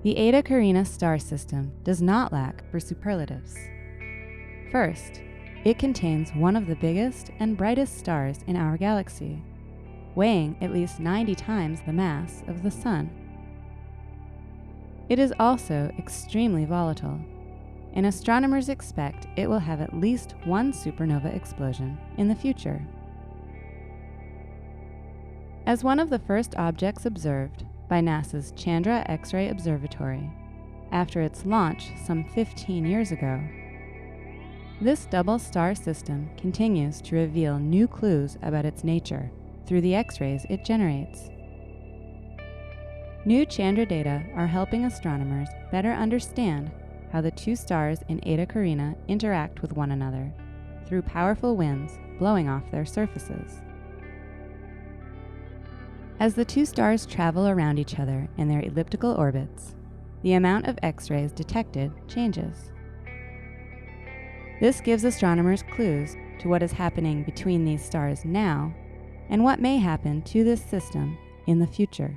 The Eta Carinae star system does not lack for superlatives. First, it contains one of the biggest and brightest stars in our galaxy, weighing at least 90 times the mass of the Sun. It is also extremely volatile, and astronomers expect it will have at least one supernova explosion in the future. As one of the first objects observed by NASA's Chandra X-ray Observatory after its launch some 15 years ago, this double star system continues to reveal new clues about its nature through the X-rays it generates. New Chandra data are helping astronomers better understand how the two stars in Eta Carinae interact with one another through powerful winds blowing off their surfaces. As the two stars travel around each other in their elliptical orbits, the amount of X-rays detected changes. This gives astronomers clues to what is happening between these stars now and what may happen to this system in the future.